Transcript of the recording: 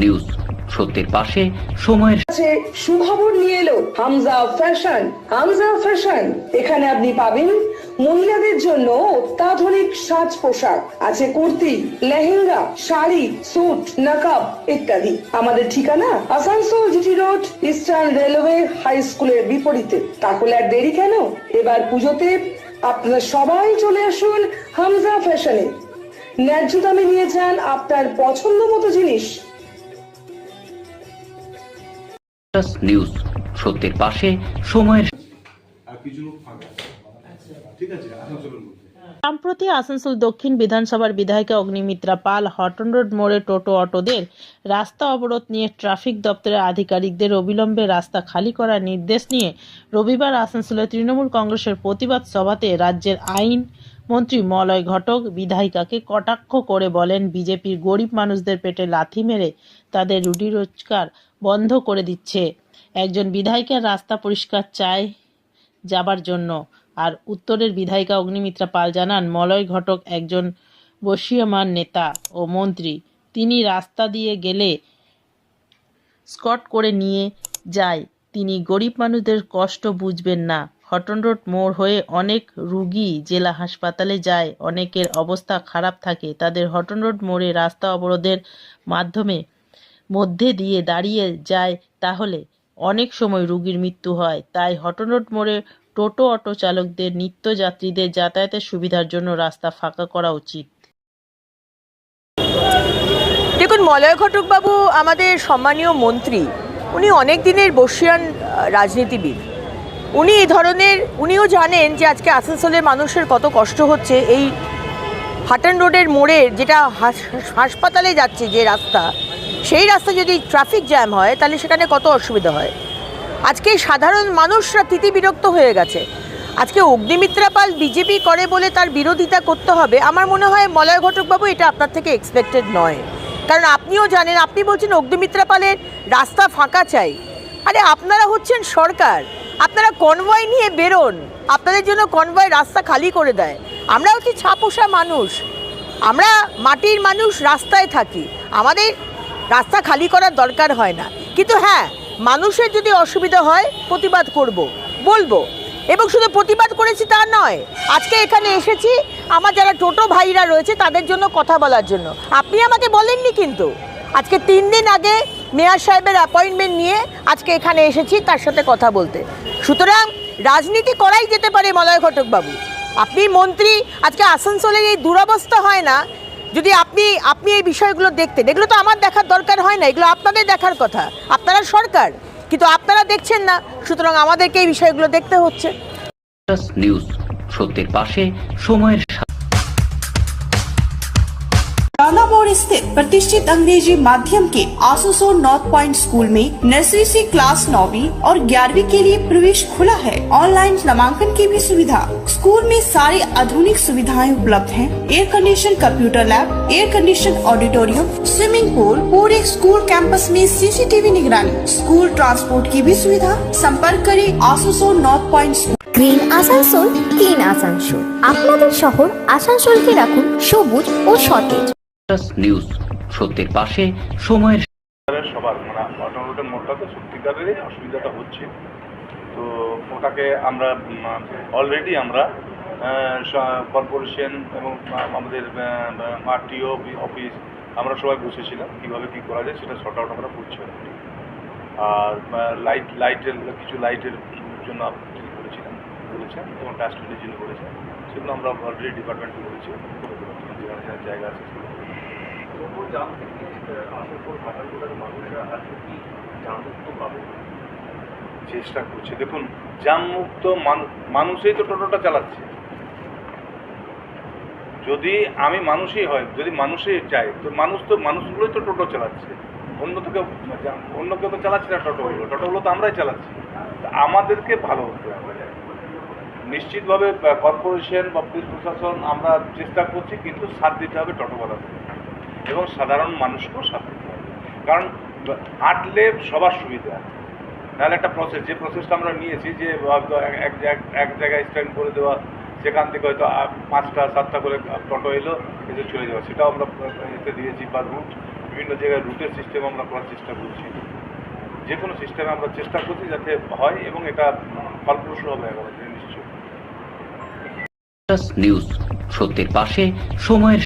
News সত্যের পাশে সময়ের সুখবর নিয়ে এলো হামজা ফ্যাশন। হামজা ফ্যাশন, এখানে আপনি পাবেন মহিলাদের জন্য অত্যাধুনিক সাজ পোশাক, আছে কুর্তি, লেহেঙ্গা, শাড়ি, স্যুট, নকাব ইত্যাদি। আমাদের ঠিকানা Asansol GT road, Eastern Railway high স্কুলের বিপরীতে। তাহলে আর দেরি কেন, এবার পুজোতে আপনারা সবাই চলে আসুন হামজা ফ্যাশনে। ন্যায্য দামে নিয়ে যান আপনার পছন্দ মতো জিনিস। নিউজ সত্যের পাশে সময়ের সম্প্রতি আসানসোল দক্ষিণ বিধানসভার বিধায়িকা অগ্নিমিত্রা পাল হটন রোড মোড়ে টোটো অটোদের রাস্তা অবরোধ নিয়ে ট্রাফিক দপ্তরের আধিকারিকদের অবিলম্বে রাস্তা খালি করার নির্দেশ নিয়ে রবিবার আসানসোলে তৃণমূল কংগ্রেসের প্রতিবাদ সভাতে রাজ্যের আইন মন্ত্রী মলয় ঘটক বিধায়িকাকে কটাক্ষ করে বলেন, বিজেপির গরিব মানুষদের পেটে লাথি মেরে তাদের রুটি রোজগার বন্ধ করে দিচ্ছে। একজন বিধায়িকার রাস্তা পরিষ্কার চায় যাবার জন্য। আর উত্তরের বিধায়িকা অগ্নিমিত্রা পাল জানান, মলয় ঘটক একজন বর্ষীয়মান নেতা ও মন্ত্রী। তিনি রাস্তা দিয়ে গেলে স্কট করে নিয়ে যায়। তিনি গরিব মানুষদের কষ্ট বুঝবেন না। হটন রোড মোড় হয়ে অনেক রুগী জেলা হাসপাতালে যায়, অনেকের অবস্থা খারাপ থাকে। তাদের হটন রোড মোড়ে রাস্তা অবরোধের মধ্যে দিয়ে দাঁড়িয়ে যায়, তাহলে অনেক সময় রুগীর মৃত্যু হয়। তাই হটন রোড মোড়ে টোটো অটো চালকদের নিত্যযাত্রীদের যাতায়াতের সুবিধার জন্য রাস্তা ফাঁকা করা উচিত। দেখুন, মলয় ঘটক বাবু আমাদের সম্মানীয় মন্ত্রী, উনি অনেক দিনের বর্ষীয়ান রাজনীতিবিদ। উনি এই ধরনের, উনিও জানেন যে আজকে আসানসোলের মানুষের কত কষ্ট হচ্ছে। এই হাটন রোডের মোড়ের যেটা হাসপাতালে যাচ্ছে যে রাস্তা, সেই রাস্তা যদি ট্রাফিক জ্যাম হয় তাহলে সেখানে কত অসুবিধা হয়। আজকে সাধারণ মানুষরা তিতিবিরক্ত হয়ে গেছে। আজকে অগ্নিমিত্রা পাল বিজেপি করে বলে তার বিরোধিতা করতে হবে, আমার মনে হয় মলয় ঘটকবাবু এটা আপনার থেকে এক্সপেক্টেড নয়। কারণ আপনিও জানেন, আপনি বলছেন অগ্নিমিত্রা পালের রাস্তা ফাঁকা চাই। আরে আপনারা হচ্ছেন সরকার, আপনারা কনভয় নিয়ে বেরোন, আপনাদের জন্য কনভয় রাস্তা খালি করে দেয়। আমরা হচ্ছি ছাপোষা মানুষ, আমরা মাটির মানুষ, রাস্তায় থাকি, আমাদের রাস্তা খালি করার দরকার হয় না। কিন্তু হ্যাঁ, মানুষের যদি অসুবিধা হয় প্রতিবাদ করব, বলবো। এবং শুধু প্রতিবাদ করেছি তা নয়, আজকে এখানে এসেছি আমার যারা টোটো ভাইরা রয়েছে তাদের জন্য কথা বলার জন্য। আপনি আমাকে বলেননি, কিন্তু আজকে 3 দিন আগে মেয়র সাহেবের অ্যাপয়েন্টমেন্ট নিয়ে আজকে এখানে এসেছি তার সাথে কথা বলতে। সুতরাং রাজনীতি করাই যেতে পারে মলয় ঘটক বাবু। আপনি মন্ত্রী, আজকে আসানসোলের এই দুরবস্থা হয় না যদি আপনি এই বিষয়গুলো দেখতেন। এগুলো তো আমার দেখার দরকার হয় না, এগুলো আপনাদের দেখার কথা। আপনারা সরকার, কিন্তু আপনারা দেখছেন না, সুতরাং আমাদেরকে এই বিষয়গুলো দেখতে হচ্ছে। নিউজ সত্যের পাশে সময়ের रानापुर स्थित प्रतिष्ठित अंग्रेजी माध्यम के आसोसोल नॉर्थ पॉइंट स्कूल में नर्सरी से क्लास 9वीं और 11वीं के लिए प्रवेश खुला है। ऑनलाइन नामांकन की भी सुविधा। स्कूल में सारी आधुनिक सुविधाएं उपलब्ध हैं। Air condition computer lab, air condition auditorium, swimming pool, पूरे स्कूल कैंपस में सीसीटीवी निगरानी, स्कूल ट्रांसपोर्ट की भी सुविधा। संपर्क करें Asansol north point school. Green Asansol, clean Asansol. আপনাদের শহর আসানসোলকে রাখুন সবুজ ও সতেজ। নিউজ সত্যের পাশে সময়ের সবার মানে হটন রোডের মোড়টাতে সত্যিকারেরই অসুবিধাটা হচ্ছে। তো ওটাকে আমরা অলরেডি আমরা কর্পোরেশন এবং আমাদের আরটিও অফিস আমরা সবাই বসেছিলাম কীভাবে কী করা যায় সেটা শর্ট আউট আমরা করছি। আর লাইটের কিছু লাইটের জন্য বলেছেন এবং ডাস্টবিনের জন্য বলেছেন, সেগুলো আমরা অলরেডি ডিপার্টমেন্টকে বলেছি, যেখানে জায়গা আছে চেষ্টা করছে। দেখুন, জাম মুক্ত মানুষই তো টোটোটা চালাচ্ছে। যদি আমি মানুষই হয়, যদি মানুষই চাই, তো মানুষগুলোই তো টোটো চালাচ্ছে, অন্য কেউ তো চালাচ্ছে না। টোটোগুলো তো আমরাই চালাচ্ছি। আমাদেরকে ভালো হতে হবে। নিশ্চিতভাবে কর্পোরেশন বা পুলিশ প্রশাসন আমরা চেষ্টা করছি, কিন্তু সাথ দিতে হবে টোটোওয়ালাদের এবং সাধারণ মানুষকেও সাথ দিতে হবে। কারণ হাঁটলে সবার সুবিধা, নাহলে একটা প্রসেস, যে প্রসেসটা আমরা নিয়েছি যে এক জায়গায় স্ট্যান্ড করে দেওয়া, সেখান থেকে হয়তো 5টা 7টা করে টোটো এলো, এসে চলে যাওয়া, সেটাও আমরা এতে দিয়েছি বা রুট বিভিন্ন জায়গায় রুটের সিস্টেম আমরা করার চেষ্টা করছি। যে কোনো সিস্টেমে আমরা চেষ্টা করছি যাতে হয় এবং এটা ফলপ্রসূ হবে একেবারে নিশ্চয়ই। নিউজ, সত্যের পাশে সময়ের